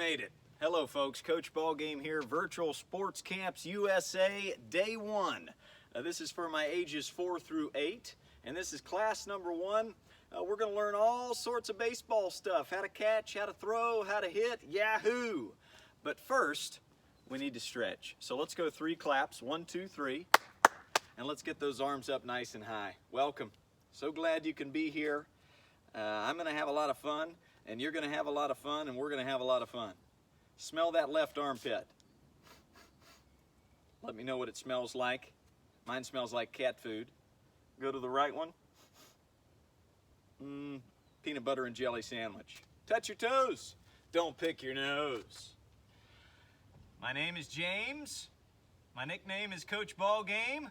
made it. Hello folks, Coach Ballgame here, Virtual Sports Camps USA, Day 1. This is for my ages 4 through 8, and this is class number 1. We're going to learn all sorts of baseball stuff, how to catch, how to throw, how to hit, yahoo! But first, we need to stretch. So let's go 3 claps, 1, 2, 3, and let's get those arms up nice and high. Welcome. So glad you can be here. I'm going to have a lot of fun, and you're going to have a lot of fun, and we're going to have a lot of fun. Smell that left armpit. Let me know what it smells like. Mine smells like cat food. Go to the right one. Peanut butter and jelly sandwich. Touch your toes. Don't pick your nose. My name is James. My nickname is Coach Ballgame.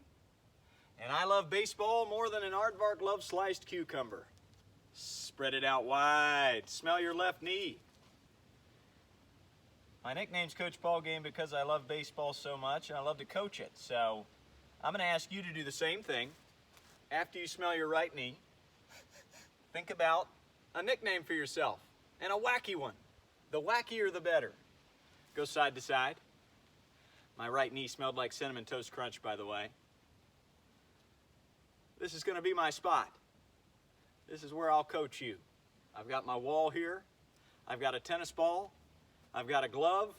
And I love baseball more than an aardvark loves sliced cucumber. Spread it out wide. Smell your left knee. My nickname's Coach Ballgame because I love baseball so much and I love to coach it. So I'm going to ask you to do the same thing. After you smell your right knee, think about a nickname for yourself and a wacky one. The wackier the better. Go side to side. My right knee smelled like Cinnamon Toast Crunch, by the way. This is going to be my spot. This is where I'll coach you. I've got my wall here. I've got a tennis ball. I've got a glove.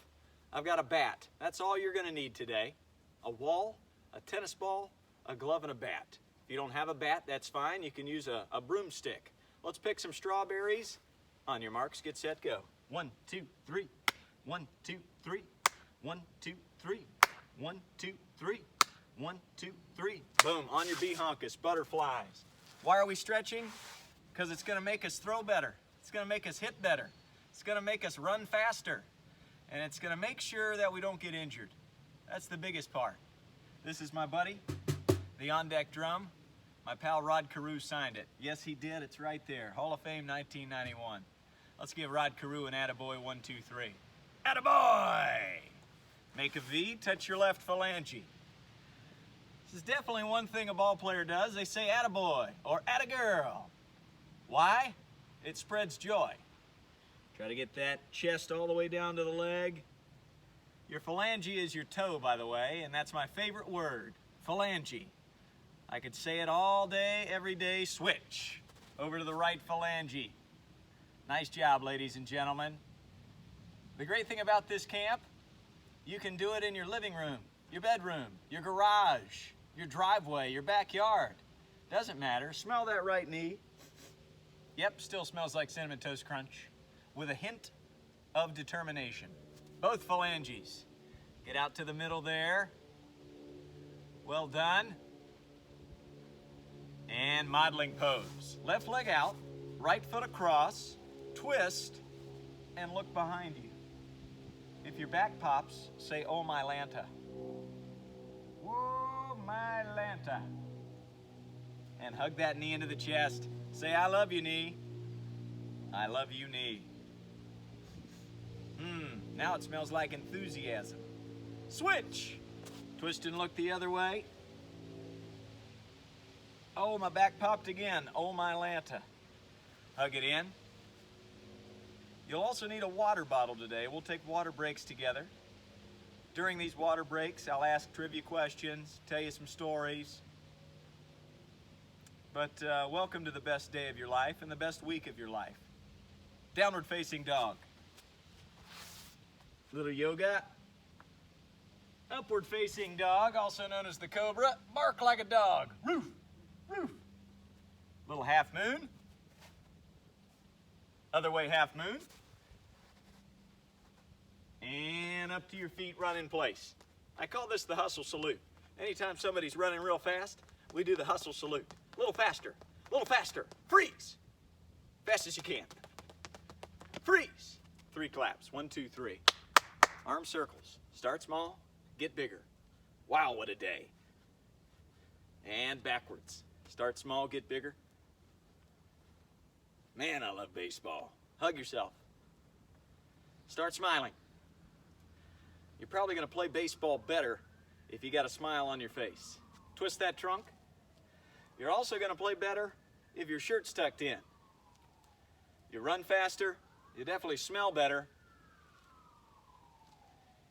I've got a bat. That's all you're going to need today. A wall, a tennis ball, a glove, and a bat. If you don't have a bat, that's fine. You can use a broomstick. Let's pick some strawberries. On your marks, get set, go. 1, 2, 3. 1, 2, 3. 1, 2, 3. 1, 2, 3. 1, 2, 3. Boom, on your B-honkus, butterflies. Why are we stretching? Because it's going to make us throw better. It's going to make us hit better. It's going to make us run faster. And it's going to make sure that we don't get injured. That's the biggest part. This is my buddy, the on-deck drum. My pal Rod Carew signed it. Yes, he did. It's right there. Hall of Fame 1991. Let's give Rod Carew an attaboy 1, 2, 3. Attaboy! Make a V, touch your left phalange. This is definitely one thing a ball player does. They say attaboy or attagirl. Why? It spreads joy. Try to get that chest all the way down to the leg. Your phalange is your toe, by the way, and that's my favorite word, phalange. I could say it all day, every day. Switch over to the right phalange. Nice job, ladies and gentlemen. The great thing about this camp, you can do it in your living room, your bedroom, your garage, your driveway, your backyard. Doesn't matter. Smell that right knee. Yep, still smells like Cinnamon Toast Crunch with a hint of determination. Both phalanges. Get out to the middle there. Well done. And modeling pose. Left leg out, right foot across, twist, and look behind you. If your back pops, say, oh my Lanta. Whoa, my Lanta. And hug that knee into the chest. Say, I love you, knee. I love you, knee. Now it smells like enthusiasm. Switch. Twist and look the other way. Oh, my back popped again. Oh, my Lanta. Hug it in. You'll also need a water bottle today. We'll take water breaks together. During these water breaks, I'll ask trivia questions, tell you some stories. But welcome to the best day of your life and the best week of your life. Downward facing dog. Little yoga. Upward facing dog, also known as the cobra. Bark like a dog. Roof, roof. Little half moon. Other way half moon. And up to your feet, run in place. I call this the hustle salute. Anytime somebody's running real fast, we do the hustle salute. A little faster, a little faster. Freeze. Fast as you can. Freeze. 3 claps. 1, 2, 3. Arm circles. Start small, get bigger. Wow, what a day. And backwards. Start small, get bigger. Man, I love baseball. Hug yourself. Start smiling. You're probably going to play baseball better if you got a smile on your face. Twist that trunk. You're also going to play better if your shirt's tucked in. You run faster, you definitely smell better,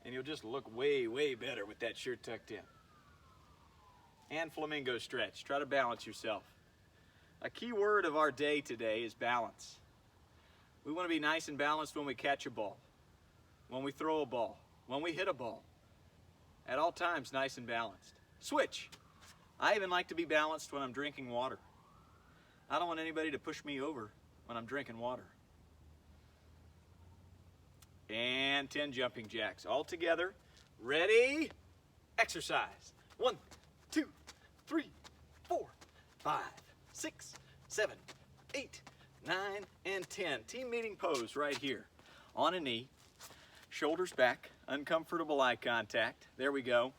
And you'll just look way, way better with that shirt tucked in. And flamingo stretch. Try to balance yourself. A key word of our day today is balance. We want to be nice and balanced when we catch a ball, when we throw a ball, when we hit a ball. At all times, nice and balanced. Switch. I even like to be balanced when I'm drinking water. I don't want anybody to push me over when I'm drinking water. And 10 jumping jacks. All together. Ready? Exercise. 1, 2, 3, 4, 5, 6, 7, 8, 9, and 10. Team meeting pose right here. On a knee. Shoulders back. Uncomfortable eye contact. There we go.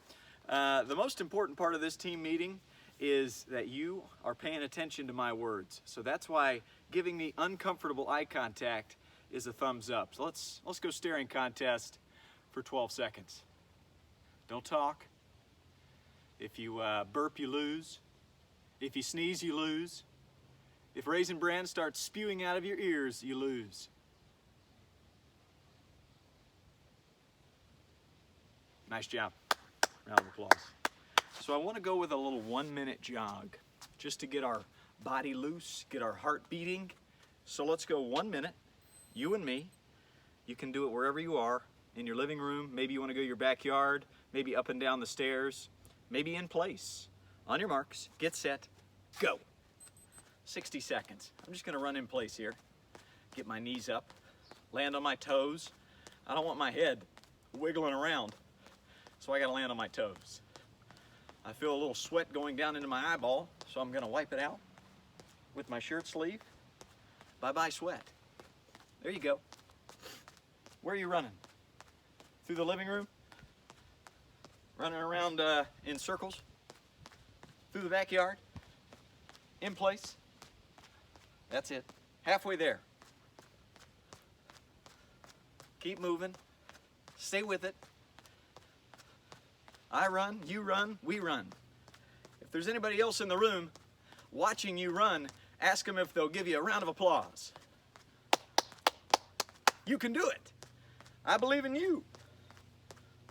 The most important part of this team meeting is that you are paying attention to my words. So that's why giving me uncomfortable eye contact is a thumbs up. So let's go staring contest for 12 seconds. Don't talk. If you burp, you lose. If you sneeze, you lose. If Raisin Bran starts spewing out of your ears, you lose. Nice job. Round of applause. So I want to go with a little 1-minute jog just to get our body loose, get our heart beating. So let's go 1 minute, you and me. You can do it wherever you are, in your living room. Maybe you want to go to your backyard, maybe up and down the stairs, maybe in place. On your marks, get set, go. 60 seconds. I'm just going to run in place here. Get my knees up, land on my toes. I don't want my head wiggling around, so I got to land on my toes. I feel a little sweat going down into my eyeball, so I'm going to wipe it out with my shirt sleeve. Bye-bye sweat. There you go. Where are you running? Through the living room? Running around in circles? Through the backyard? In place? That's it. Halfway there. Keep moving. Stay with it. I run, you run, we run. If there's anybody else in the room watching you run, ask them if they'll give you a round of applause. You can do it. I believe in you.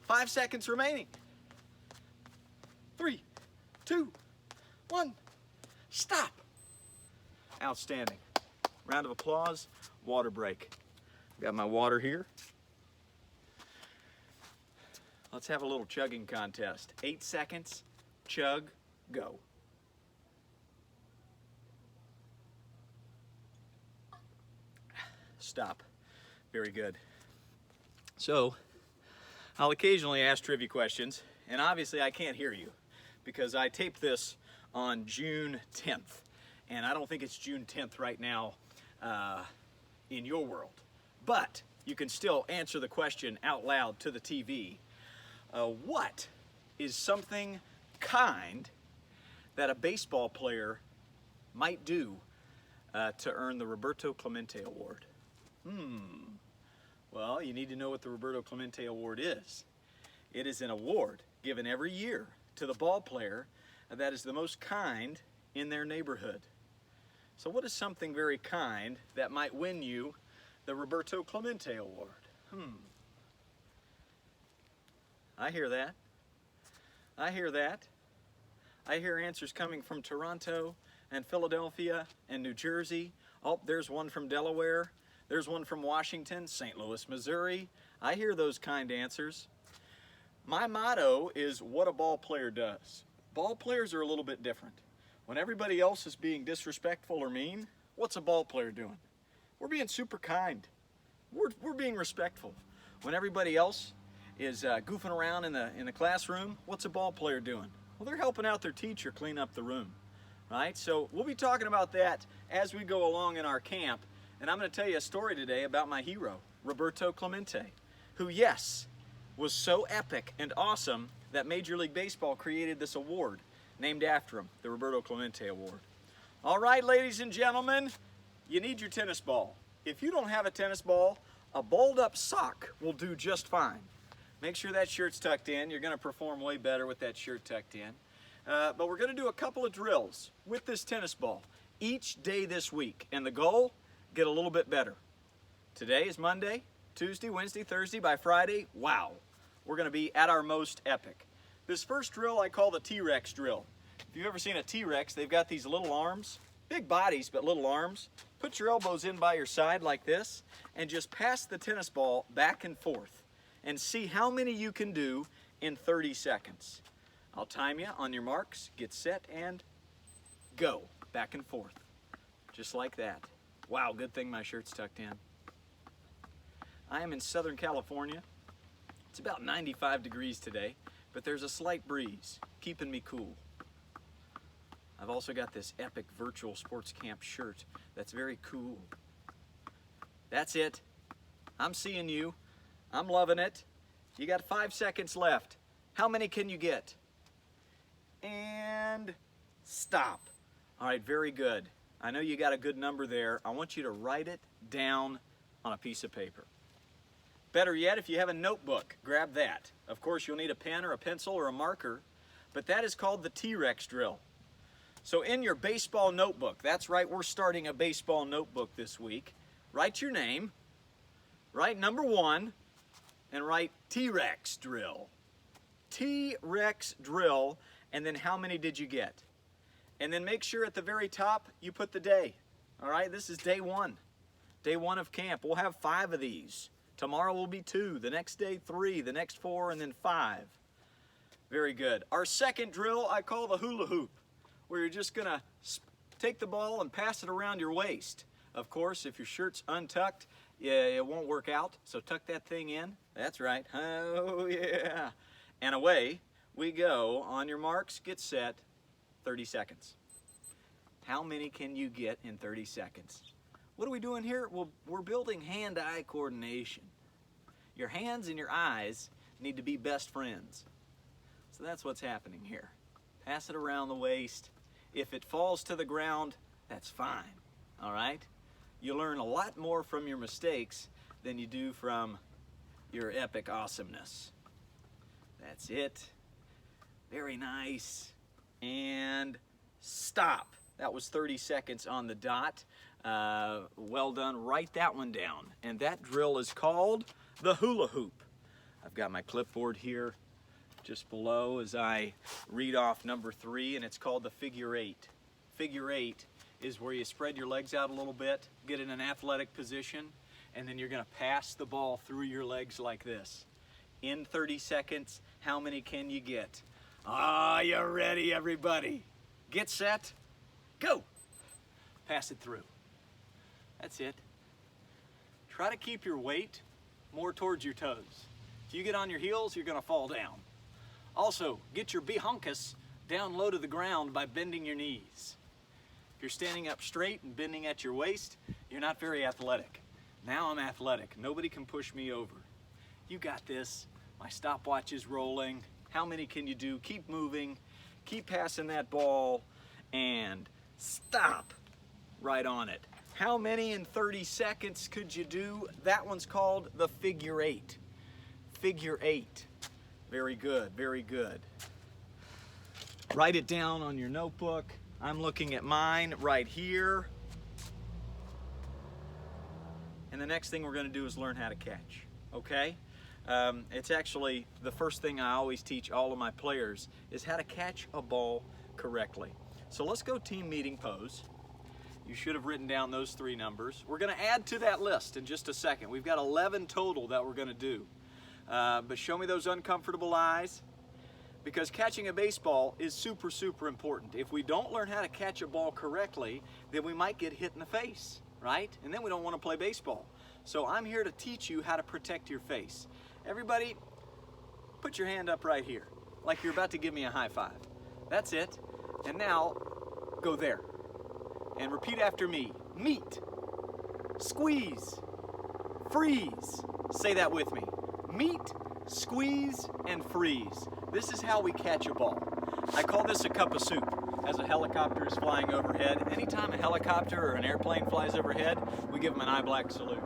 5 seconds remaining. 3, 2, 1. Stop. Outstanding. Round of applause. Water break. Got my water here. Let's have a little chugging contest. 8 seconds, chug, go. Stop. Very good. So, I'll occasionally ask trivia questions, and obviously I can't hear you because I taped this on June 10th, and I don't think it's June 10th right now in your world. But you can still answer the question out loud to the TV. What is something kind that a baseball player might do to earn the Roberto Clemente Award? Well, you need to know what the Roberto Clemente Award is. It is an award given every year to the ball player that is the most kind in their neighborhood. So what is something very kind that might win you the Roberto Clemente Award? I hear that. I hear that. I hear answers coming from Toronto and Philadelphia and New Jersey. Oh, there's one from Delaware. There's one from Washington, St. Louis, Missouri. I hear those kind answers. My motto is what a ball player does. Ball players are a little bit different. When everybody else is being disrespectful or mean, what's a ball player doing? We're being super kind. We're being respectful. When everybody else is goofing around in the classroom, what's a ball player doing? Well, they're helping out their teacher clean up the room, right? So we'll be talking about that as we go along in our camp, and I'm going to tell you a story today about my hero, Roberto Clemente, who, yes, was so epic and awesome that Major League Baseball created this award named after him, the Roberto Clemente Award. All right, ladies and gentlemen, you need your tennis ball. If you don't have a tennis ball, a balled up sock will do just fine. Make sure that shirt's tucked in. You're going to perform way better with that shirt tucked in. But we're going to do a couple of drills with this tennis ball each day this week. And the goal, get a little bit better. Today is Monday, Tuesday, Wednesday, Thursday. By Friday, wow, we're going to be at our most epic. This first drill I call the T-Rex drill. If you've ever seen a T-Rex, they've got these little arms, big bodies but little arms. Put your elbows in by your side like this and just pass the tennis ball back and forth and see how many you can do in 30 seconds. I'll time you on your marks, get set, and go. Back and forth. Just like that. Wow, good thing my shirt's tucked in. I am in Southern California. It's about 95 degrees today, but there's a slight breeze, keeping me cool. I've also got this epic virtual sports camp shirt that's very cool. That's it. I'm seeing you. I'm loving it. You got 5 seconds left. How many can you get? And stop. All right, very good. I know you got a good number there. I want you to write it down on a piece of paper. Better yet, if you have a notebook, grab that. Of course, you'll need a pen or a pencil or a marker, but that is called the T-Rex drill. So in your baseball notebook, that's right, we're starting a baseball notebook this week. Write your name, write number 1, and write T-Rex drill. T-Rex drill, and then how many did you get? And then make sure at the very top you put the day. All right, this is day 1. Day 1 of camp. We'll have 5 of these. Tomorrow will be 2, the next day 3, the next 4, and then 5. Very good. Our second drill I call the hula hoop, where you're just gonna take the ball and pass it around your waist. Of course, if your shirt's untucked, yeah, it won't work out, so tuck that thing in. That's right. Oh, yeah. And away we go. On your marks, get set, 30 seconds. How many can you get in 30 seconds? What are we doing here? Well, we're building hand-eye coordination. Your hands and your eyes need to be best friends. So that's what's happening here. Pass it around the waist. If it falls to the ground, that's fine, all right? You learn a lot more from your mistakes than you do from your epic awesomeness. That's it. Very nice. And stop. That was 30 seconds on the dot. Well done. Write that one down. And that drill is called the hula hoop. I've got my clipboard here just below as I read off number 3, and it's called the figure 8. Figure 8 is where you spread your legs out a little bit, get in an athletic position, and then you're going to pass the ball through your legs like this. In 30 seconds, how many can you get? Are you ready, everybody? Get set, go. Pass it through. That's it. Try to keep your weight more towards your toes. If you get on your heels, you're going to fall down. Also, get your behunkus down low to the ground by bending your knees. If you're standing up straight and bending at your waist, you're not very athletic. Now I'm athletic. Nobody can push me over. You got this. My stopwatch is rolling. How many can you do? Keep moving. Keep passing that ball. And stop. Right on it. How many in 30 seconds could you do? That one's called the figure 8. Figure 8. Very good, very good. Write it down on your notebook. I'm looking at mine right here. And the next thing we're going to do is learn how to catch, okay? It's actually the first thing I always teach all of my players is how to catch a ball correctly. So let's go team meeting pose. You should have written down those 3 numbers. We're going to add to that list in just a second. We've got 11 total that we're going to do. But show me those uncomfortable eyes, because catching a baseball is super, super important. If we don't learn how to catch a ball correctly, then we might get hit in the face, right? And then we don't want to play baseball. So I'm here to teach you how to protect your face. Everybody, put your hand up right here, like you're about to give me a high five. That's it. And now, go there. And repeat after me. Meet, squeeze, freeze. Say that with me. Meet, squeeze, and freeze. This is how we catch a ball. I call this a cup of soup. As a helicopter is flying overhead, anytime a helicopter or an airplane flies overhead, we give them an eye black salute.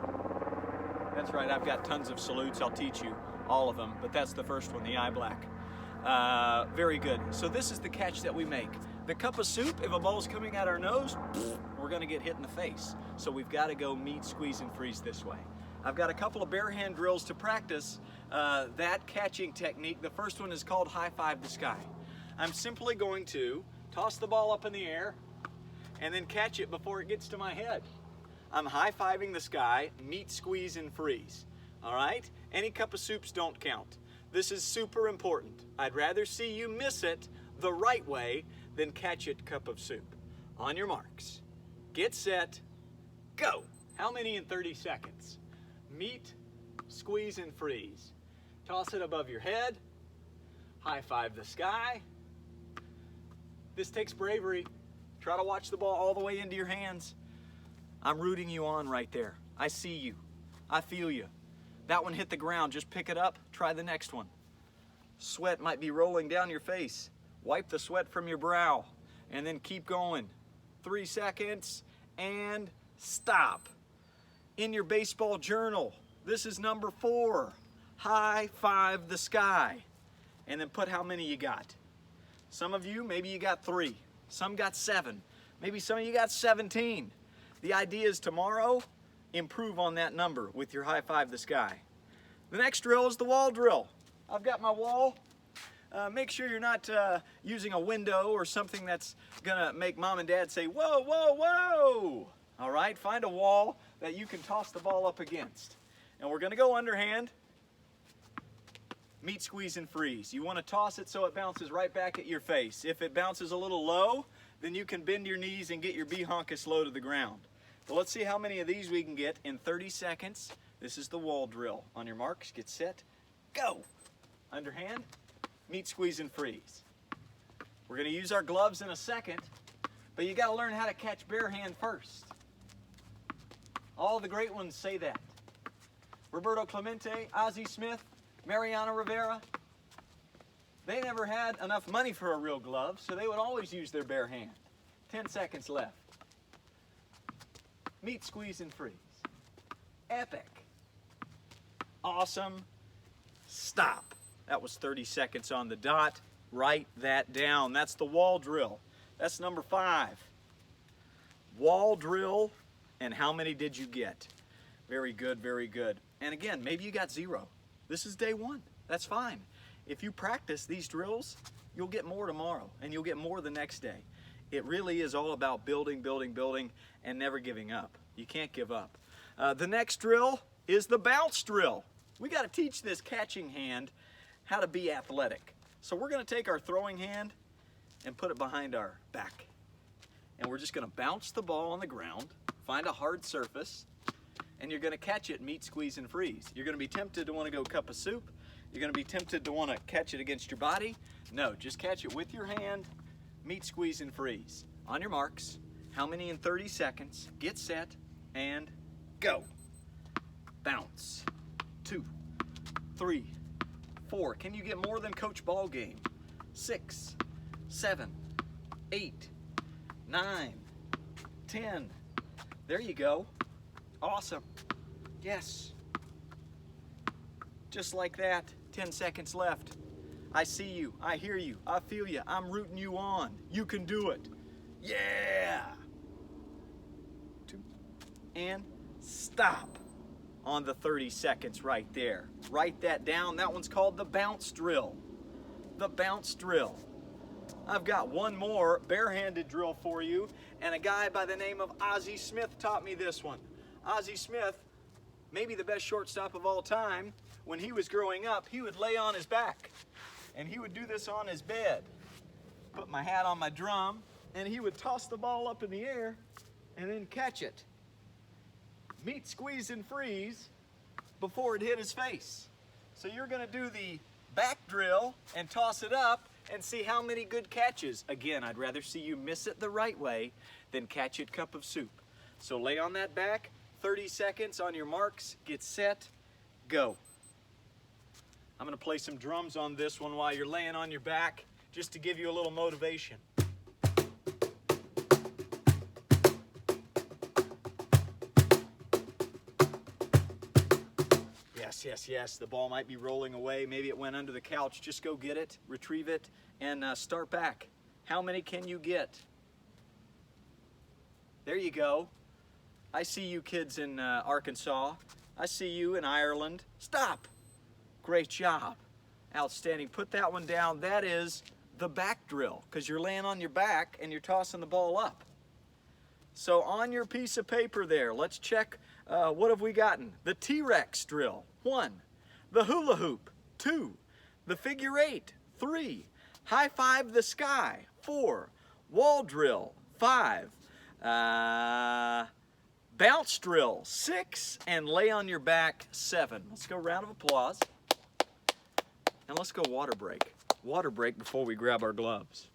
That's right, I've got tons of salutes. I'll teach you all of them, but that's the first one, the eye black. Very good. So this is the catch that we make. The cup of soup, if a ball's coming out our nose, we're going to get hit in the face. So we've got to go meet, squeeze, and freeze this way. I've got a couple of bare hand drills to practice that catching technique. The first one is called high five the sky. I'm simply going to toss the ball up in the air and then catch it before it gets to my head. I'm high-fiving the sky, meet, squeeze, and freeze. All right? Any cup of soups don't count. This is super important. I'd rather see you miss it the right way than catch it cup of soup. On your marks, get set, go. How many in 30 seconds? Meet, squeeze, and freeze. Toss it above your head, high-five the sky. This takes bravery. Try to watch the ball all the way into your hands. I'm rooting you on right there. I see you. I feel you. That one hit the ground. Just pick it up. Try the next one. Sweat might be rolling down your face. Wipe the sweat from your brow and then keep going. 3 seconds and stop. In your baseball journal, this is number 4. High five the sky. And then put how many you got. Some of you, maybe you got 3. Some got 7. Maybe some of you got 17. The idea is tomorrow, improve on that number with your high five the sky. The next drill is the wall drill. I've got my wall. Make sure you're not using a window or something that's gonna make mom and dad say, whoa, whoa, whoa. All right, find a wall that you can toss the ball up against. And we're gonna go underhand. Meet, squeeze, and freeze. You want to toss it so it bounces right back at your face. If it bounces a little low, then you can bend your knees and get your B-honkus low to the ground. But let's see how many of these we can get in 30 seconds. This is the wall drill. On your marks, get set, go. Underhand, meet, squeeze, and freeze. We're going to use our gloves in a second, but you got to learn how to catch bare hand first. All the great ones say that. Roberto Clemente, Ozzie Smith, Mariano Rivera, they never had enough money for a real glove, so they would always use their bare hand. 10 seconds left. Meet, squeeze, and freeze. Epic. Awesome. Stop. That was 30 seconds on the dot. Write that down. That's the wall drill. That's number 5. Wall drill, and how many did you get? Very good, very good. And again, maybe you got 0. This is day 1. That's fine. If you practice these drills, you'll get more tomorrow, and you'll get more the next day. It really is all about building, building, building, and never giving up. You can't give up. The next drill is the bounce drill. We got to teach this catching hand how to be athletic. So we're going to take our throwing hand and put it behind our back. And we're just going to bounce the ball on the ground, find a hard surface, and you're going to catch it, meet, squeeze, and freeze. You're going to be tempted to want to go cup of soup. You're going to be tempted to want to catch it against your body. No, just catch it with your hand, meet, squeeze, and freeze. On your marks, how many in 30 seconds? Get set and go. Bounce. 2, 3, 4. Can you get more than Coach Ballgame? 6, 7, 8, 9, 10. There you go. Awesome. Yes. Just like that. 10 seconds left. I see you. I hear you. I feel you. I'm rooting you on. You can do it. Yeah. 2. And stop on the 30 seconds right there. Write that down. That one's called the bounce drill. The bounce drill. I've got one more barehanded drill for you, and a guy by the name of Ozzie Smith taught me this one. Ozzie Smith, maybe the best shortstop of all time, when he was growing up, he would lay on his back, and he would do this on his bed. Put my hat on my drum, and he would toss the ball up in the air, and then catch it. Meet, squeeze, and freeze before it hit his face. So you're gonna do the back drill and toss it up and see how many good catches. Again, I'd rather see you miss it the right way than catch it cup of soup. So lay on that back, 30 seconds on your marks, get set, go. I'm gonna play some drums on this one while you're laying on your back, just to give you a little motivation. Yes, yes, yes, the ball might be rolling away. Maybe it went under the couch. Just go get it, retrieve it, and start back. How many can you get? There you go. I see you kids in Arkansas. I see you in Ireland. Stop. Great job. Outstanding. Put that one down. That is the back drill, because you're laying on your back and you're tossing the ball up. So on your piece of paper there, let's check what have we gotten. The T-Rex drill, 1. The hula hoop, 2. The figure 8, 3. High five the sky, 4. Wall drill, 5. Bounce drill, 6. And lay on your back, 7. Let's go round of applause. And let's go water break. Water break before we grab our gloves.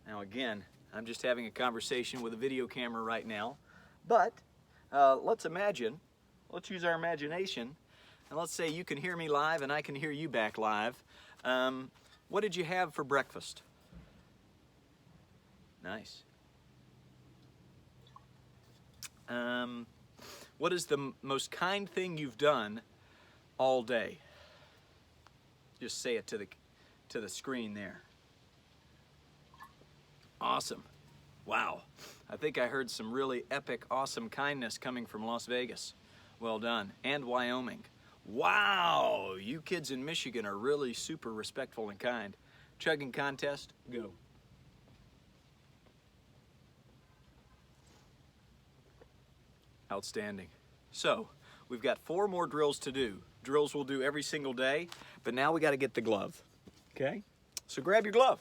Now again, I'm just having a conversation with a video camera right now, but let's use our imagination, and let's say you can hear me live and I can hear you back live. What did you have for breakfast? Nice. What is the most kind thing you've done all day? Just say it to the screen there. Awesome. Wow. I think I heard some really epic, awesome kindness coming from Las Vegas. Well done. And Wyoming. Wow. You kids in Michigan are really super respectful and kind. Chugging contest, go. Outstanding. So, we've got 4 more drills to do. Drills we'll do every single day, but now we got to get the glove. Okay? So grab your glove.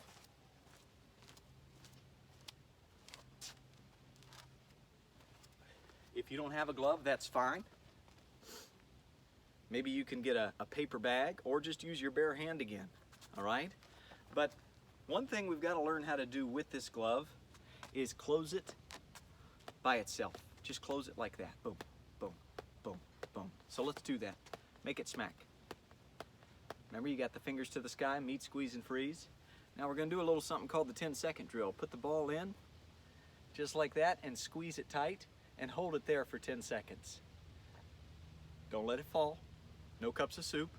If you don't have a glove, that's fine. Maybe you can get a paper bag or just use your bare hand again. All right? But one thing we've got to learn how to do with this glove is close it by itself. Just close it like that. Boom, boom, boom, boom. So let's do that. Make it smack. Remember, you got the fingers to the sky, meet, squeeze, and freeze. Now we're going to do a little something called the 10-second drill. Put the ball in, just like that, and squeeze it tight, and hold it there for 10 seconds. Don't let it fall. No cups of soup.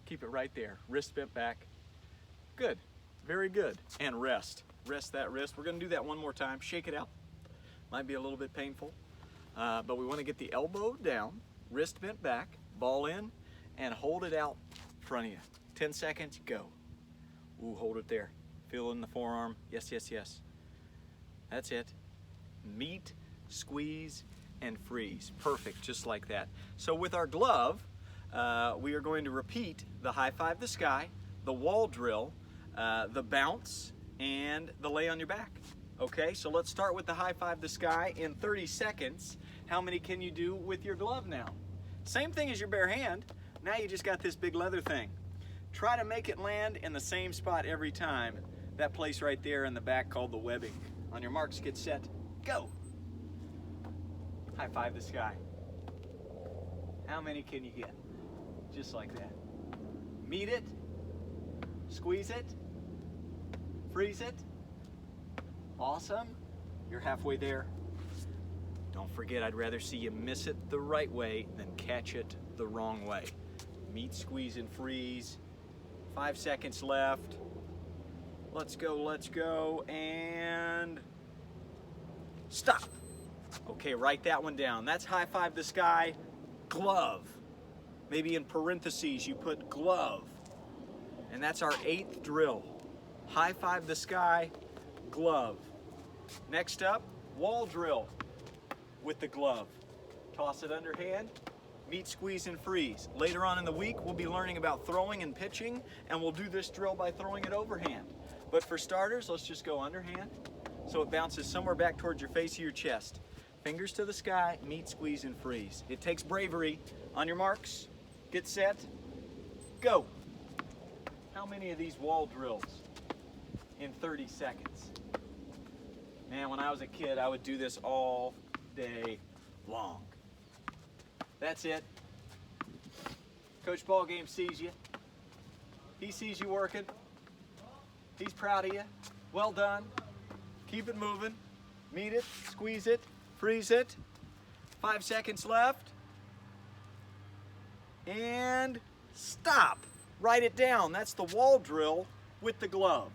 Keep it right there. Wrist bent back. Good. Very good. And rest. Rest that wrist. We're going to do that one more time. Shake it out. Might be a little bit painful. But we want to get the elbow down, wrist bent back, ball in, and hold it out in front of you. 10 seconds, go. Ooh, hold it there. Feel it in the forearm. Yes, yes, yes. That's it. Meet, squeeze, and freeze. Perfect, just like that. So with our glove, we are going to repeat the high five the sky, the wall drill, the bounce, and the lay on your back. Okay, so let's start with the high five the sky in 30 seconds. How many can you do with your glove now? Same thing as your bare hand. Now you just got this big leather thing. Try to make it land in the same spot every time. That place right there in the back called the webbing. On your marks, get set, go. High five the sky. How many can you get? Just like that. Meet it, squeeze it, freeze it. Awesome. You're halfway there. Don't forget, I'd rather see you miss it the right way than catch it the wrong way. Meet, squeeze, and freeze. 5 seconds left. Let's go, and stop. Okay, write that one down. That's high five the sky, glove. Maybe in parentheses you put glove. And that's our 8th drill. High five the sky, glove. Next up, wall drill with the glove. Toss it underhand, meet, squeeze, and freeze. Later on in the week, we'll be learning about throwing and pitching, and we'll do this drill by throwing it overhand. But for starters, let's just go underhand so it bounces somewhere back towards your face or your chest. Fingers to the sky, meet, squeeze, and freeze. It takes bravery. On your marks, get set, go. How many of these wall drills in 30 seconds? Man, when I was a kid, I would do this all day long. That's it. Coach Ballgame sees you. He sees you working. He's proud of you. Well done. Keep it moving. Meet it, squeeze it, freeze it. 5 seconds left. And stop. Write it down. That's the wall drill with the glove.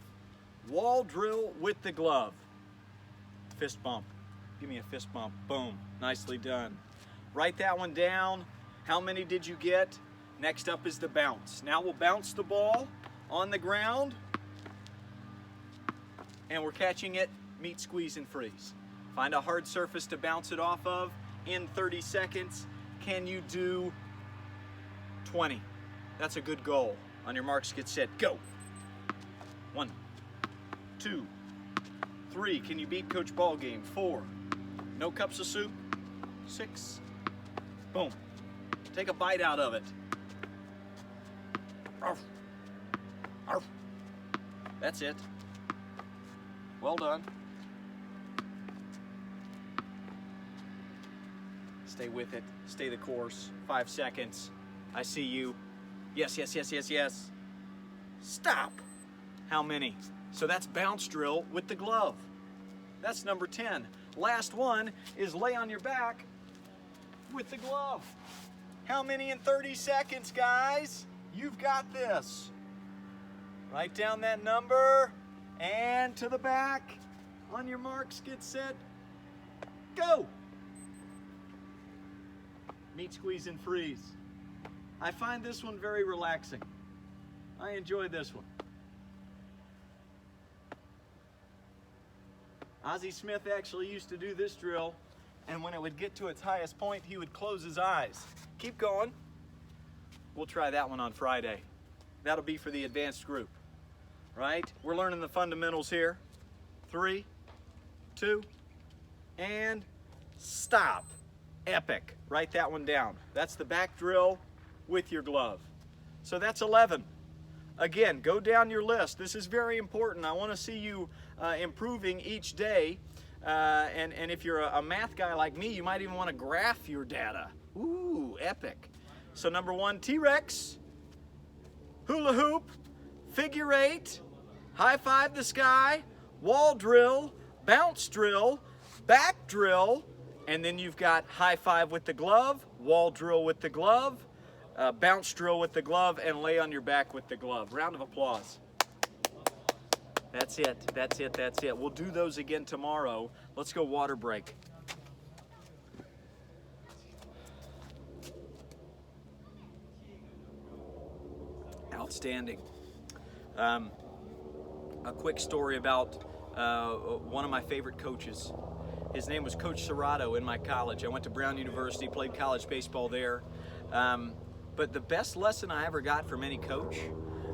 Wall drill with the glove. Fist bump. Give me a fist bump. Boom. Nicely done. Write that one down. How many did you get? Next up is the bounce. Now we'll bounce the ball on the ground, and we're catching it, meet, squeeze, and freeze. Find a hard surface to bounce it off of in 30 seconds. Can you do 20? That's a good goal. On your marks, get set, go. 1, 2, 3. Can you beat Coach Ballgame? 4. No cups of soup? 6. Boom. Take a bite out of it. Arf. Arf. That's it. Well done. Stay with it. Stay the course. 5 seconds. I see you. Yes, yes, yes, yes, yes. Stop. How many? So that's bounce drill with the glove. That's number 10. Last one is lay on your back with the glove. How many in 30 seconds, guys? You've got this. Write down that number and to the back. On your marks, get set, go. Meet, squeeze, and freeze. I find this one very relaxing. I enjoy this one. Ozzie Smith actually used to do this drill, and when it would get to its highest point, he would close his eyes. Keep going. We'll try that one on Friday. That'll be for the advanced group, right? We're learning the fundamentals here. 3, 2, and stop. Epic. Write that one down. That's the back drill with your glove. So that's 11. Again, go down your list. This is very important. I want to see you improving each day. And if you're a math guy like me, you might even want to graph your data. Ooh, epic. So number 1, T-Rex, hula hoop, figure 8, high five the sky, wall drill, bounce drill, back drill, and then you've got high five with the glove, wall drill with the glove, bounce drill with the glove, and lay on your back with the glove. Round of applause. That's it, that's it, that's it. We'll do those again tomorrow. Let's go water break. Outstanding. A quick story about one of my favorite coaches. His name was Coach Serrato in my college. I went to Brown University, played college baseball there. But the best lesson I ever got from any coach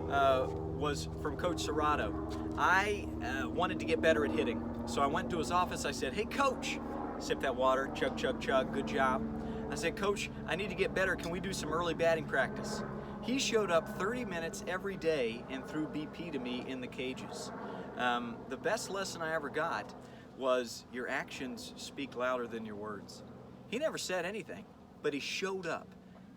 was from Coach Serrato. I wanted to get better at hitting. So I went to his office, I said, "Hey coach," sip that water, chug, chug, chug, good job. I said, "Coach, I need to get better. Can we do some early batting practice?" He showed up 30 minutes every day and threw BP to me in the cages. The best lesson I ever got was your actions speak louder than your words. He never said anything, but he showed up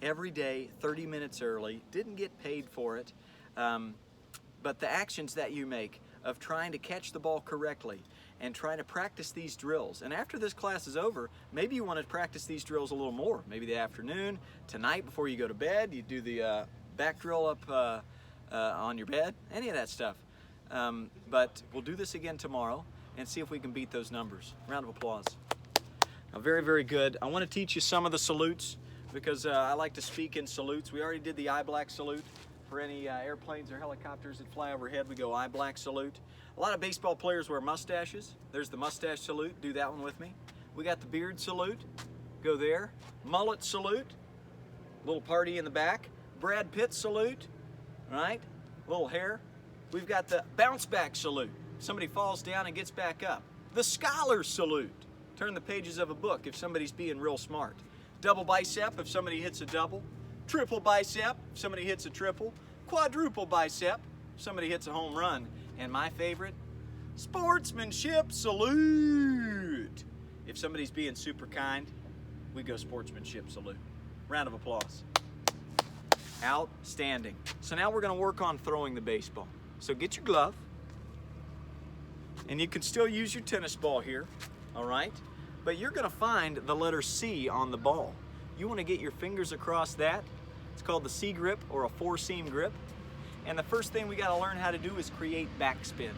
every day, 30 minutes early, didn't get paid for it, but the actions that you make of trying to catch the ball correctly and trying to practice these drills. And after this class is over, maybe you want to practice these drills a little more. Maybe the afternoon, tonight before you go to bed, you do the back drill up on your bed, any of that stuff. But we'll do this again tomorrow and see if we can beat those numbers. Round of applause. Now, very, very good. I want to teach you some of the salutes because I like to speak in salutes. We already did the eye black salute. For any airplanes or helicopters that fly overhead, we go eye black salute. A lot of baseball players wear mustaches. There's the mustache salute. Do that one with me. We got the beard salute. Go there. Mullet salute. Little party in the back. Brad Pitt salute. Right? Little hair. We've got the bounce back salute. Somebody falls down and gets back up. The scholar salute. Turn the pages of a book if somebody's being real smart. Double bicep if somebody hits a double. Triple bicep if somebody hits a triple. Quadruple bicep if somebody hits a home run. And my favorite, sportsmanship salute. If somebody's being super kind, we go sportsmanship salute. Round of applause. Outstanding. So now we're going to work on throwing the baseball. So get your glove. And you can still use your tennis ball here, all right? But you're going to find the letter C on the ball. You want to get your fingers across that. It's called the C grip or a 4-seam grip. And the first thing we got to learn how to do is create backspin.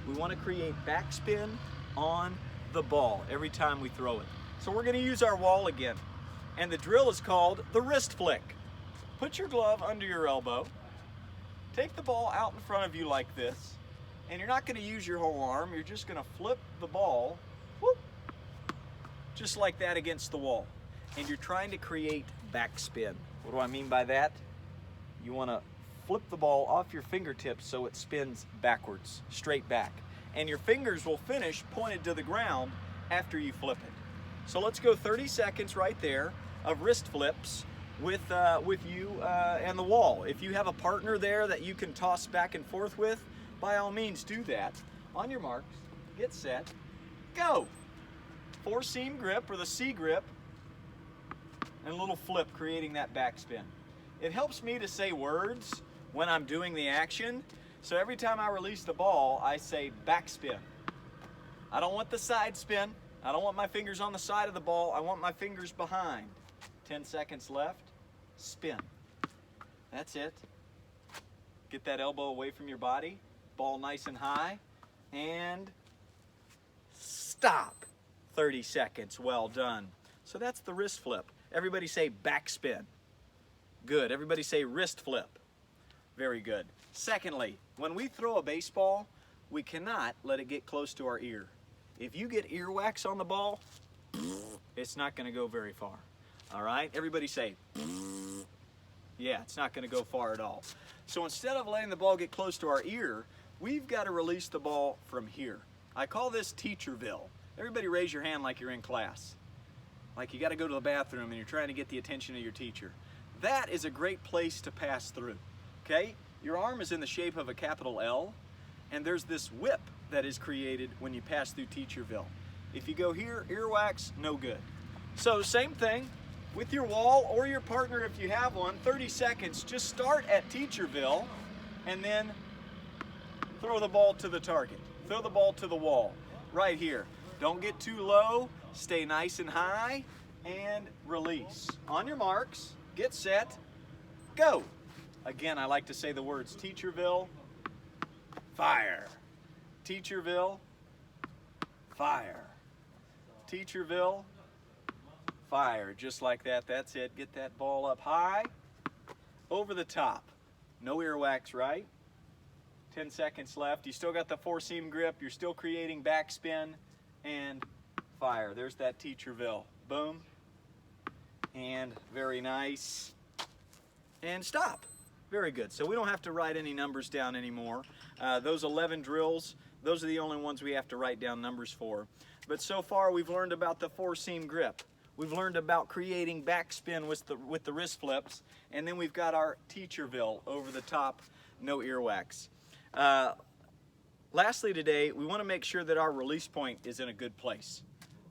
We want to create backspin on the ball every time we throw it. So we're going to use our wall again. And the drill is called the wrist flick. Put your glove under your elbow. Take the ball out in front of you like this. And you're not going to use your whole arm. You're just going to flip the ball, whoop, just like that against the wall. And you're trying to create backspin. What do I mean by that? You want to flip the ball off your fingertips so it spins backwards, straight back. And your fingers will finish pointed to the ground after you flip it. So let's go 30 seconds right there of wrist flips with you and the wall. If you have a partner there that you can toss back and forth with, by all means do that. On your marks, get set, go. 4-seam grip or the C grip and a little flip creating that backspin. It helps me to say words when I'm doing the action. So every time I release the ball, I say backspin. I don't want the side spin. I don't want my fingers on the side of the ball. I want my fingers behind. 10 seconds left. Spin. That's it. Get that elbow away from your body. Ball nice and high. And stop. 30 seconds. Well done. So that's the wrist flip. Everybody say backspin. Good. Everybody say wrist flip. Very good. Secondly, when we throw a baseball, we cannot let it get close to our ear. If you get earwax on the ball, it's not going to go very far. All right? Everybody say, yeah, it's not going to go far at all. So instead of letting the ball get close to our ear, we've got to release the ball from here. I call this Teacherville. Everybody raise your hand like you're in class. Like you got to go to the bathroom and you're trying to get the attention of your teacher. That is a great place to pass through. Okay? Your arm is in the shape of a capital L, and there's this whip that is created when you pass through Teacherville. If you go here, earwax, no good. So same thing with your wall or your partner if you have one, 30 seconds, just start at Teacherville and then throw the ball to the target. Throw the ball to the wall, right here. Don't get too low, stay nice and high, and release. On your marks, get set, go. Again, I like to say the words Teacherville, fire. Teacherville, fire. Teacherville, fire. Just like that, that's it. Get that ball up high, over the top. No earwax, right? 10 seconds left. You still got the 4-seam grip. You're still creating backspin and fire. There's that Teacherville. Boom. And very nice. And stop. Very good. So we don't have to write any numbers down anymore. Those 11 drills, those are the only ones we have to write down numbers for. But so far we've learned about the 4-seam grip. We've learned about creating backspin with the wrist flips. And then we've got our Teacherville over the top, no earwax. Lastly today, we want to make sure that our release point is in a good place.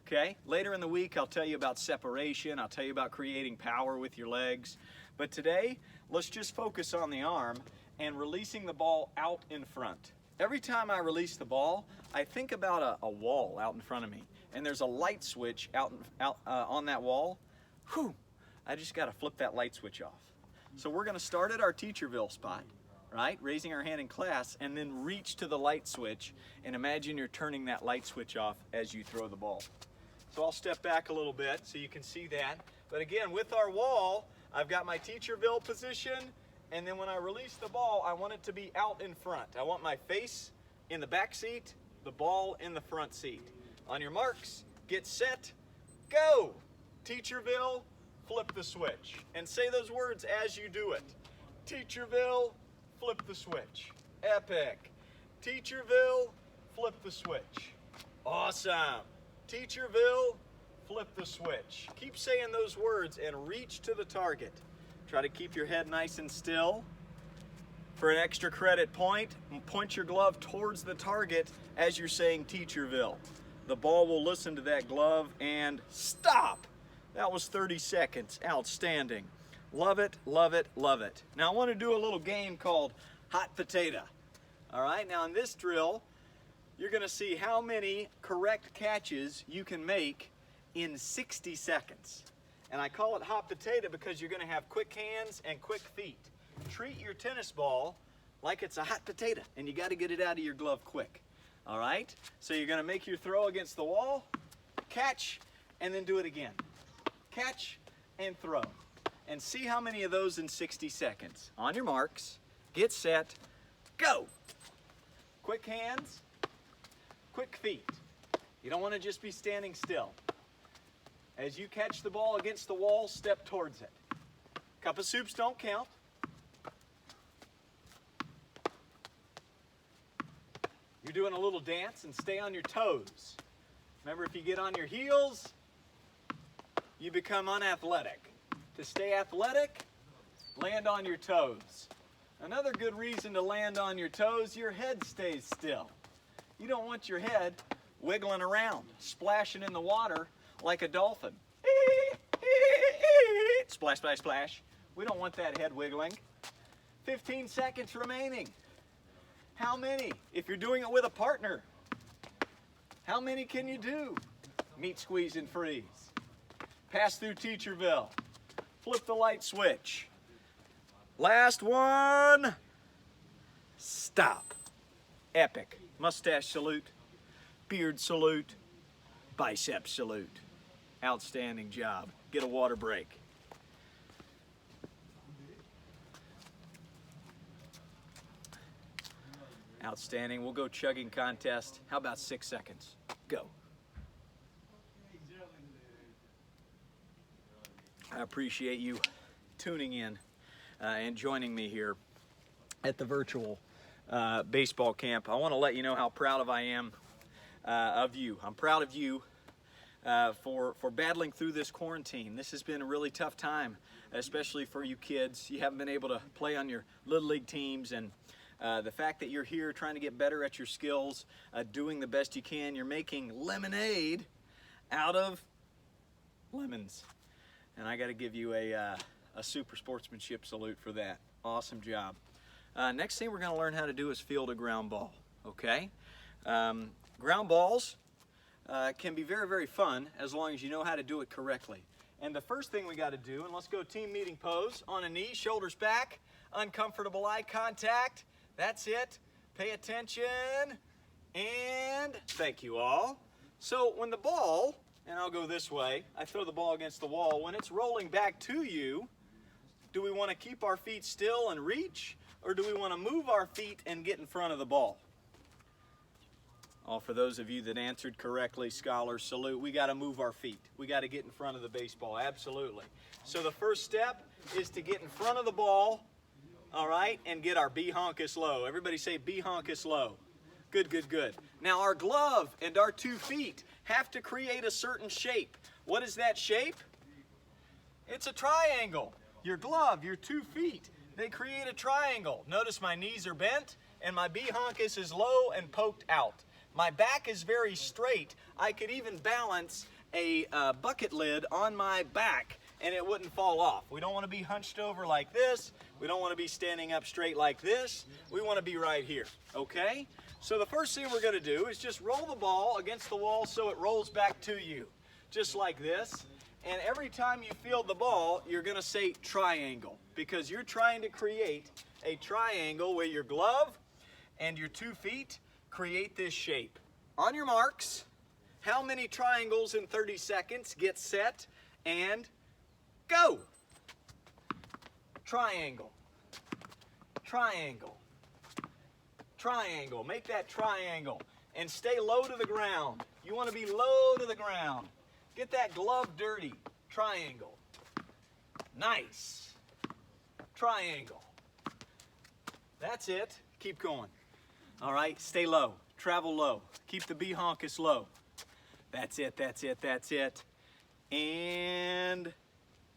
Okay? Later in the week I'll tell you about separation. I'll tell you about creating power with your legs. But today, let's just focus on the arm and releasing the ball out in front. Every time I release the ball, I think about a wall out in front of me. And there's a light switch out on that wall. Whew, I just got to flip that light switch off. So we're going to start at our Teacherville spot, right? Raising our hand in class, and then reach to the light switch. And imagine you're turning that light switch off as you throw the ball. So I'll step back a little bit so you can see that. But again, with our wall, I've got my Teacherville position, and then when I release the ball, I want it to be out in front. I want my face in the back seat, the ball in the front seat. On your marks, get set, go! Teacherville, flip the switch. And say those words as you do it. Teacherville, flip the switch. Epic. Teacherville, flip the switch. Awesome. Teacherville, flip the switch. Keep saying those words and reach to the target. Try to keep your head nice and still. For an extra credit point your glove towards the target as you're saying Teacherville. The ball will listen to that glove and stop. That was 30 seconds. Outstanding. Love it, love it, love it. Now I want to do a little game called Hot Potato. All right, now in this drill, you're going to see how many correct catches you can make in 60 seconds. And I call it hot potato because you're going to have quick hands and quick feet. Treat your tennis ball like it's a hot potato, and you got to get it out of your glove quick. All right? So you're going to make your throw against the wall, catch, and then do it again. Catch and throw. And see how many of those in 60 seconds. On your marks, get set, go. Quick hands, quick feet. You don't want to just be standing still. As you catch the ball against the wall, step towards it. Cup of soups don't count. You're doing a little dance and stay on your toes. Remember, if you get on your heels, you become unathletic. To stay athletic, land on your toes. Another good reason to land on your toes, your head stays still. You don't want your head wiggling around, splashing in the water like a dolphin. Splash, splash, splash. We don't want that head wiggling. 15 seconds remaining. How many? If you're doing it with a partner, how many can you do? Meet, squeeze, and freeze. Pass through Teacherville. Flip the light switch. Last one. Stop. Epic. Mustache salute. Beard salute. Bicep salute. Outstanding job. Get a water break. Outstanding. We'll go chugging contest. How about 6 seconds? Go. I appreciate you tuning in and joining me here at the virtual baseball camp. I want to let you know how proud I am of you. I'm proud of you for battling through this quarantine. This has been a really tough time, especially for you kids. You haven't been able to play on your Little League teams, and the fact that you're here trying to get better at your skills, doing the best you can. You're making lemonade out of lemons. And I got to give you a super sportsmanship salute for that. Awesome job. Next thing we're going to learn how to do is field a ground ball, okay? Ground balls can be very, very fun as long as you know how to do it correctly. And the first thing we got to do, and let's go team meeting pose, on a knee, shoulders back, uncomfortable eye contact. That's it. Pay attention. And thank you all. So when the ball, and I'll go this way, I throw the ball against the wall. When it's rolling back to you, do we want to keep our feet still and reach, or do we want to move our feet and get in front of the ball? Oh, for those of you that answered correctly, scholars, salute. We got to move our feet. We got to get in front of the baseball, absolutely. So the first step is to get in front of the ball, all right, and get our B-honkus low. Everybody say B-honkus low. Good, good, good. Now our glove and our 2 feet have to create a certain shape. What is that shape? It's a triangle. Your glove, your 2 feet, they create a triangle. Notice my knees are bent and my B-honkus is low and poked out. My back is very straight. I could even balance a bucket lid on my back and it wouldn't fall off. We don't want to be hunched over like this. We don't want to be standing up straight like this. We want to be right here, okay? So the first thing we're going to do is just roll the ball against the wall so it rolls back to you, just like this. And every time you field the ball, you're going to say triangle, because you're trying to create a triangle where your glove and your 2 feet create this shape. On your marks, how many triangles in 30 seconds? Get set and go. Triangle, triangle, triangle. Make that triangle and stay low to the ground. You want to be low to the ground. Get that glove dirty. Triangle. Nice. Triangle. That's it. Keep going. All right, stay low. Travel low. Keep the B-honkus low. That's it, that's it, that's it. And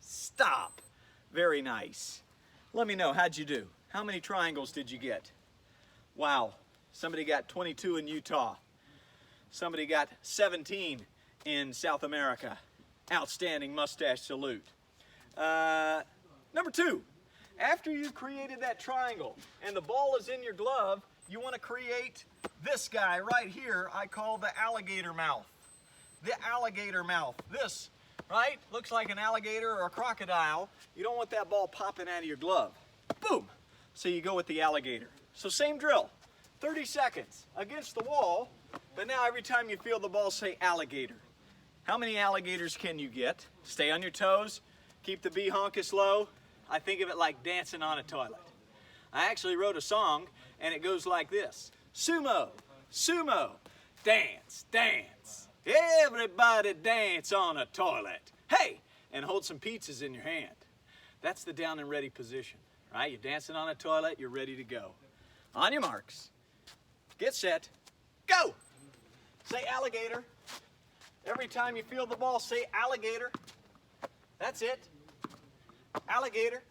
stop. Very nice. Let me know, how'd you do? How many triangles did you get? Wow, somebody got 22 in Utah. Somebody got 17 in South America. Outstanding mustache salute. Number 2, after you've created that triangle and the ball is in your glove, you want to create this guy right here I call the alligator mouth. The alligator mouth. This, right? Looks like an alligator or a crocodile. You don't want that ball popping out of your glove. Boom! So you go with the alligator. So same drill. 30 seconds. Against the wall, But now every time you feel the ball, say alligator. How many alligators can you get? Stay on your toes. Keep the B-honkus low. I think of it like dancing on a toilet. I actually wrote a song, and it goes like this. Sumo, sumo, dance, dance. Everybody dance on a toilet. Hey, and hold some pizzas in your hand. That's the down and ready position, right? You're dancing on a toilet, you're ready to go. On your marks, get set, go. Say alligator. Every time you feel the ball, say alligator. That's it. Alligator.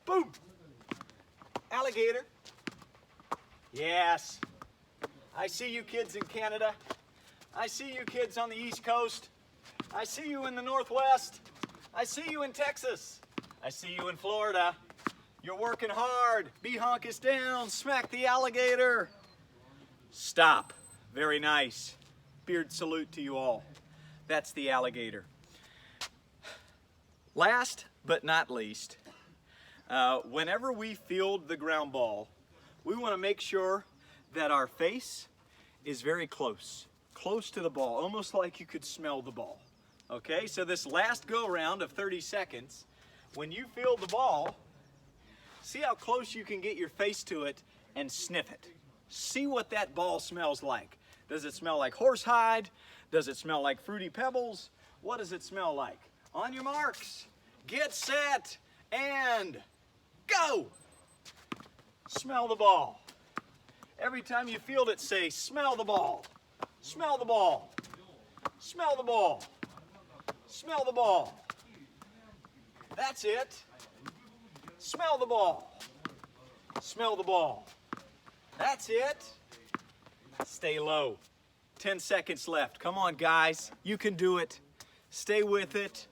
Boom. Alligator. Yes. I see you kids in Canada. I see you kids on the East Coast. I see you in the Northwest. I see you in Texas. I see you in Florida. You're working hard. B-honkus down. Smack the alligator. Stop. Very nice. Beard salute to you all. That's the alligator. Last but not least, whenever we field the ground ball, we want to make sure that our face is very close to the ball, almost like you could smell the ball. Okay, so this last go round of 30 seconds, when you field the ball, see how close you can get your face to it and sniff it. See what that ball smells like. Does it smell like horsehide? Does it smell like Fruity Pebbles? What does it smell like? On your marks, get set, and go! Smell the ball. Every time you field it, say, smell the ball. Smell the ball. Smell the ball. Smell the ball. That's it. Smell the ball. Smell the ball. That's it. Stay low. 10 seconds left. Come on, guys. You can do it. Stay with it.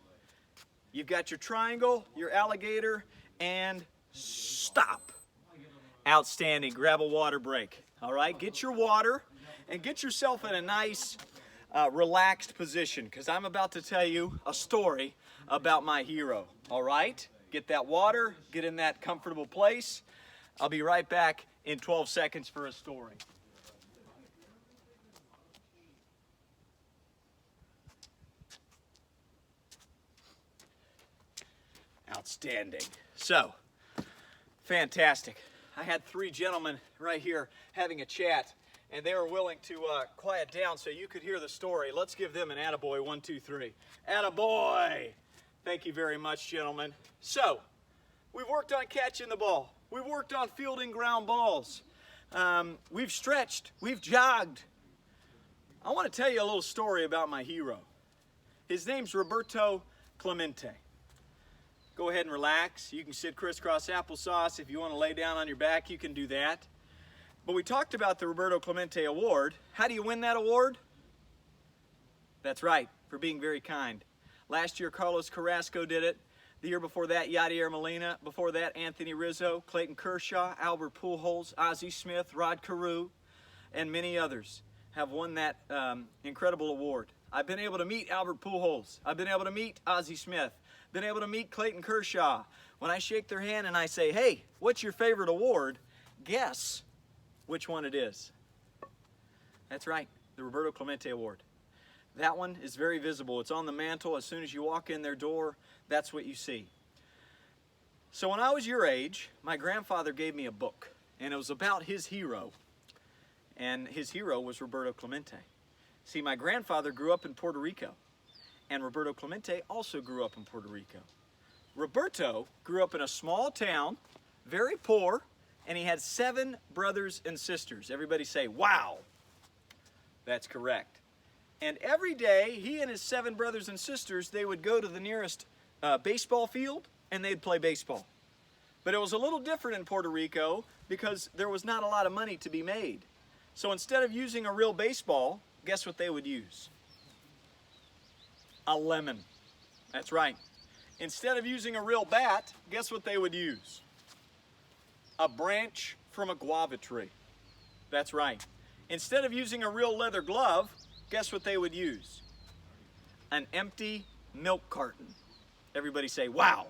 You've got your triangle, your alligator, and stop. Outstanding. Grab a water break. All right, get your water and get yourself in a nice, relaxed position, because I'm about to tell you a story about my hero. All right, get that water, get in that comfortable place. I'll be right back in 12 seconds for a story. Outstanding. So, fantastic. I had 3 gentlemen right here having a chat, and they were willing to quiet down so you could hear the story. Let's give them an attaboy. 1, 2, 3. Attaboy! Thank you very much, gentlemen. So, we've worked on catching the ball. We've worked on fielding ground balls. We've stretched. We've jogged. I want to tell you a little story about my hero. His name's Roberto Clemente. Go ahead and relax. You can sit crisscross applesauce. If you want to lay down on your back, you can do that. But we talked about the Roberto Clemente Award. How do you win that award? That's right, for being very kind. Last year, Carlos Carrasco did it. The year before that, Yadier Molina. Before that, Anthony Rizzo, Clayton Kershaw, Albert Pujols, Ozzie Smith, Rod Carew, and many others have won that incredible award. I've been able to meet Albert Pujols. I've been able to meet Ozzie Smith. Been able to meet Clayton Kershaw. When I shake their hand and I say, hey, what's your favorite award? Guess which one it is. That's right, the Roberto Clemente Award. That one is very visible. It's on the mantle. As soon as you walk in their door, that's what you see. So when I was your age, my grandfather gave me a book, and it was about his hero. And his hero was Roberto Clemente. See, my grandfather grew up in Puerto Rico. And Roberto Clemente also grew up in Puerto Rico. Roberto grew up in a small town, very poor, and he had 7 brothers and sisters. Everybody say, wow. That's correct. And every day, he and his 7 brothers and sisters, they would go to the nearest baseball field, and they'd play baseball. But it was a little different in Puerto Rico because there was not a lot of money to be made. So instead of using a real baseball, guess what they would use? A lemon. That's right. Instead of using a real bat, guess what they would use? A branch from a guava tree. That's right. Instead of using a real leather glove, guess what they would use? An empty milk carton. Everybody say, wow.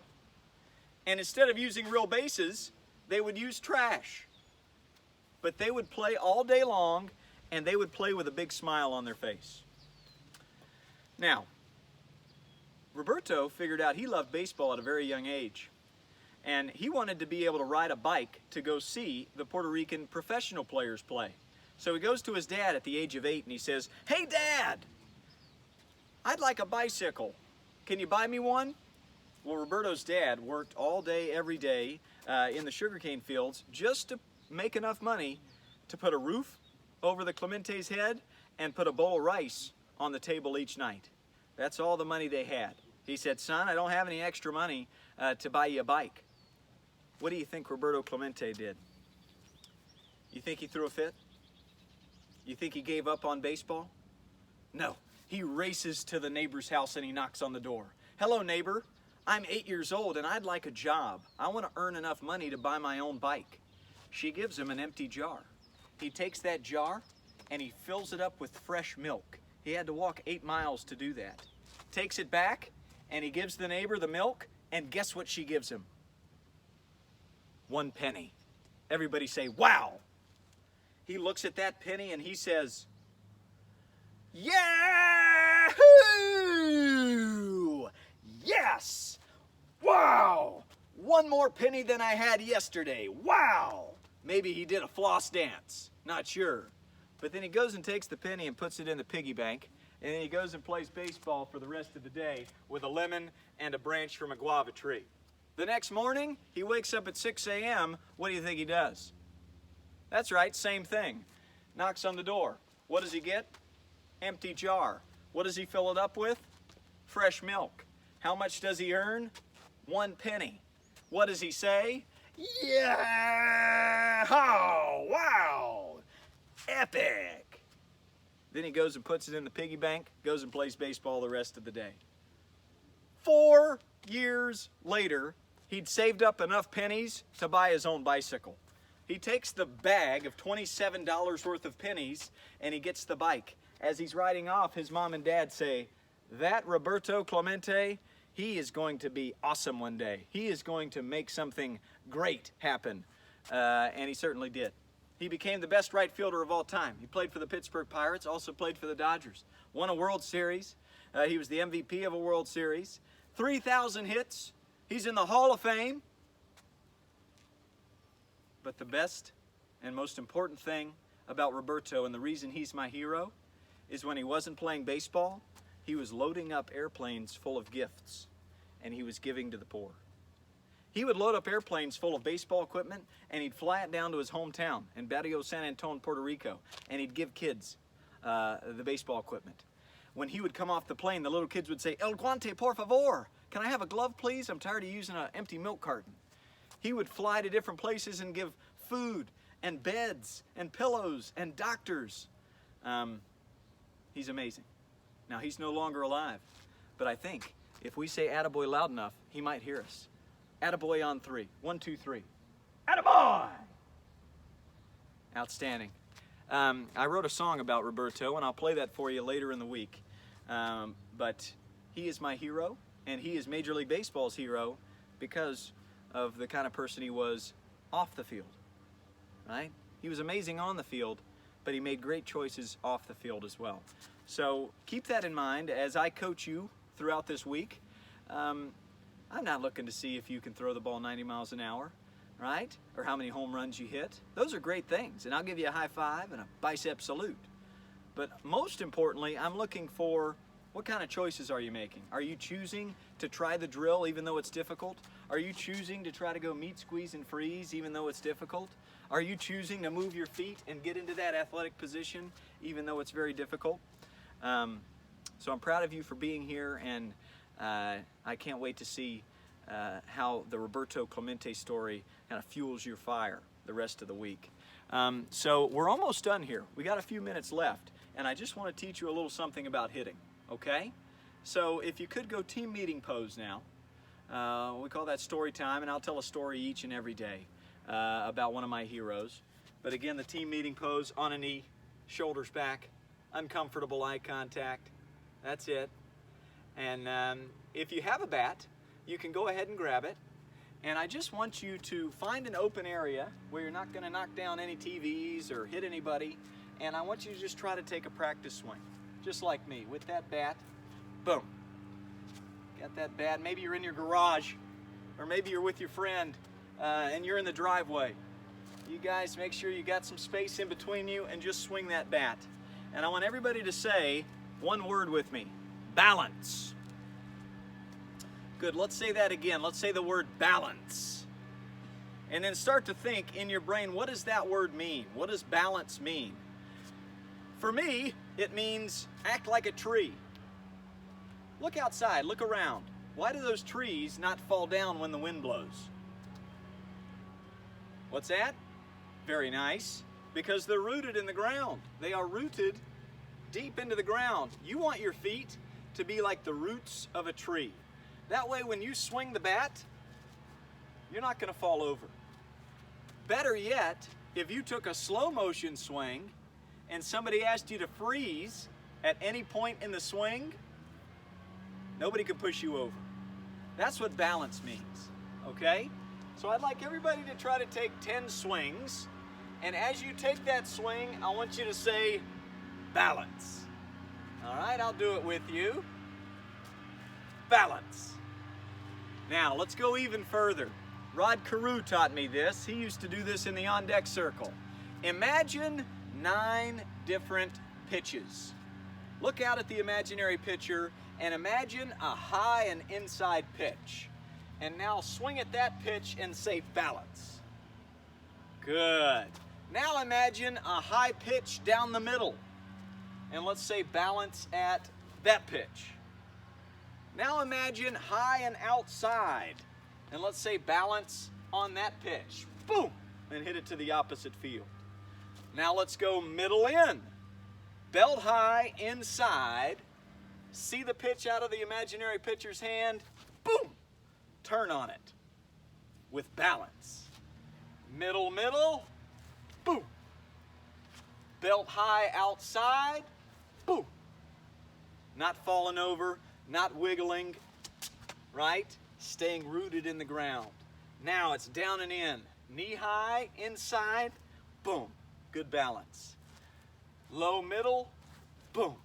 And instead of using real bases, they would use trash. But they would play all day long and they would play with a big smile on their face. Now, Roberto figured out he loved baseball at a very young age, and he wanted to be able to ride a bike to go see the Puerto Rican professional players play. So he goes to his dad at the age of 8 and he says, "Hey Dad, I'd like a bicycle. Can you buy me one?" Well, Roberto's dad worked all day, every day in the sugarcane fields just to make enough money to put a roof over the Clemente's head and put a bowl of rice on the table each night. That's all the money they had. He said, "Son, I don't have any extra money to buy you a bike." What do you think Roberto Clemente did? You think he threw a fit? You think he gave up on baseball? No. He races to the neighbor's house and he knocks on the door. "Hello, neighbor. I'm 8 years old and I'd like a job. I want to earn enough money to buy my own bike." She gives him an empty jar. He takes that jar and he fills it up with fresh milk. He had to walk 8 miles to do that. Takes it back and he gives the neighbor the milk, and guess what she gives him? 1 penny. Everybody say, "Wow." He looks at that penny and he says, "Yahoo! Yes! Wow! 1 more penny than I had yesterday. Wow!" Maybe he did a floss dance. Not sure. But then he goes and takes the penny and puts it in the piggy bank, and then he goes and plays baseball for the rest of the day with a lemon and a branch from a guava tree. The next morning, he wakes up at 6 a.m. What do you think he does? That's right, same thing. Knocks on the door. What does he get? Empty jar. What does he fill it up with? Fresh milk. How much does he earn? 1 penny. What does he say? "Yeah! Oh, wow! Epic!" Then he goes and puts it in the piggy bank, goes and plays baseball the rest of the day. 4 years later, he'd saved up enough pennies to buy his own bicycle. He takes the bag of $27 worth of pennies and he gets the bike. As he's riding off, his mom and dad say, "That Roberto Clemente, he is going to be awesome one day. He is going to make something great happen." And he certainly did. He became the best right fielder of all time. He played for the Pittsburgh Pirates, also played for the Dodgers. Won a World Series. He was the MVP of a World Series. 3,000 hits. He's in the Hall of Fame. But the best and most important thing about Roberto, and the reason he's my hero, is when he wasn't playing baseball, he was loading up airplanes full of gifts, and he was giving to the poor. He would load up airplanes full of baseball equipment, and he'd fly it down to his hometown in Barrio San Antonio, Puerto Rico, and he'd give kids the baseball equipment. When he would come off the plane, the little kids would say, "El guante, por favor. Can I have a glove, please? I'm tired of using an empty milk carton." He would fly to different places and give food and beds and pillows and doctors. He's amazing. Now, he's no longer alive, but I think if we say "attaboy" loud enough, he might hear us. Attaboy on 3. 1, 2, 3. Attaboy! Outstanding. I wrote a song about Roberto, and I'll play that for you later in the week. But he is my hero, and he is Major League Baseball's hero because of the kind of person he was off the field, right? He was amazing on the field, but he made great choices off the field as well. So keep that in mind as I coach you throughout this week. I'm not looking to see if you can throw the ball 90 miles an hour, right? Or how many home runs you hit. Those are great things, and I'll give you a high five and a bicep salute. But most importantly, I'm looking for what kind of choices are you making? Are you choosing to try the drill even though it's difficult? Are you choosing to try to go meet, squeeze, and freeze even though it's difficult? Are you choosing to move your feet and get into that athletic position even though it's very difficult? So I'm proud of you for being here, and I can't wait to see how the Roberto Clemente story kind of fuels your fire the rest of the week. So we're almost done here. We got a few minutes left, and I just want to teach you a little something about hitting, okay? So if you could go team meeting pose now. We call that story time, and I'll tell a story each and every day about one of my heroes. But again, the team meeting pose, on a knee, shoulders back, uncomfortable eye contact. That's it. And if you have a bat, you can go ahead and grab it. And I just want you to find an open area where you're not going to knock down any TVs or hit anybody. And I want you to just try to take a practice swing, just like me, with that bat. Boom. Got that bat. Maybe you're in your garage, or maybe you're with your friend and you're in the driveway. You guys make sure you got some space in between you and just swing that bat. And I want everybody to say one word with me: balance. Good, let's say that again. Let's say the word balance. And then start to think in your brain, what does that word mean? What does balance mean? For me, it means act like a tree. Look outside, look around. Why do those trees not fall down when the wind blows? What's that? Very nice. Because they're rooted in the ground. They are rooted deep into the ground. You want your feet to be like the roots of a tree. That way when you swing the bat, you're not going to fall over. Better yet, if you took a slow motion swing and somebody asked you to freeze at any point in the swing, nobody can push you over. That's what balance means, okay? So I'd like everybody to try to take 10 swings, and as you take that swing, I want you to say, balance. All right, I'll do it with you. Balance. Now, let's go even further. Rod Carew taught me this. He used to do this in the on-deck circle. Imagine 9 different pitches. Look out at the imaginary pitcher and imagine a high and inside pitch. And now swing at that pitch and say balance. Good. Now imagine a high pitch down the middle. And let's say balance at that pitch. Now imagine high and outside. And let's say balance on that pitch. Boom! And hit it to the opposite field. Now let's go middle in. Belt high inside. See the pitch out of the imaginary pitcher's hand. Boom! Turn on it with balance. Middle, middle. Boom! Belt high outside. Boom! Not falling over, not wiggling, right? Staying rooted in the ground. Now it's down and in. Knee high, inside, boom. Good balance. Low middle, boom.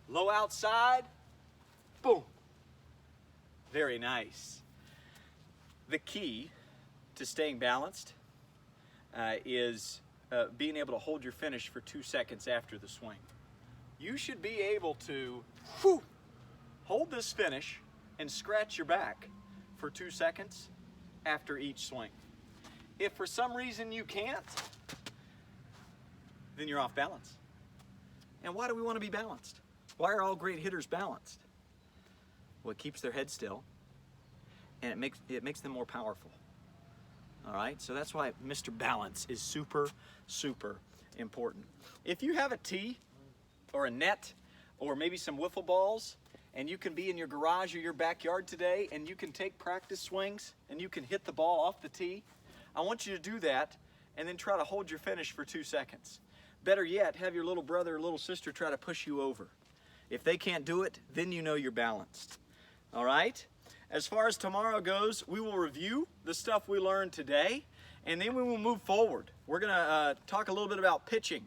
Low outside, boom. Very nice. The key to staying balanced is being able to hold your finish for 2 seconds after the swing. You should be able to hold this finish and scratch your back for 2 seconds after each swing. If for some reason you can't, then you're off balance. And why do we want to be balanced? Why are all great hitters balanced? Well, it keeps their head still, and it makes them more powerful. All right, so that's why Mr. Balance is super, super important. If you have a tee or a net or maybe some wiffle balls, and you can be in your garage or your backyard today, and you can take practice swings, and you can hit the ball off the tee, I want you to do that, and then try to hold your finish for 2 seconds. Better yet, have your little brother or little sister try to push you over. If they can't do it, then you know you're balanced. All right? As far as tomorrow goes, we will review the stuff we learned today, and then we will move forward. We're going to talk a little bit about pitching,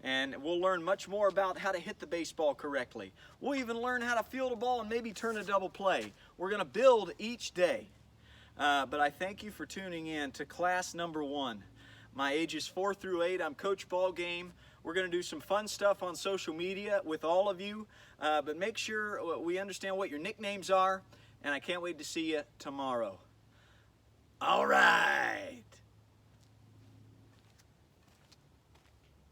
and we'll learn much more about how to hit the baseball correctly. We'll even learn how to field a ball and maybe turn a double play. We're going to build each day. But I thank you for tuning in to class number 1. My ages 4 through 8. I'm Coach Ballgame. We're going to do some fun stuff on social media with all of you, but make sure we understand what your nicknames are, and I can't wait to see you tomorrow. All right.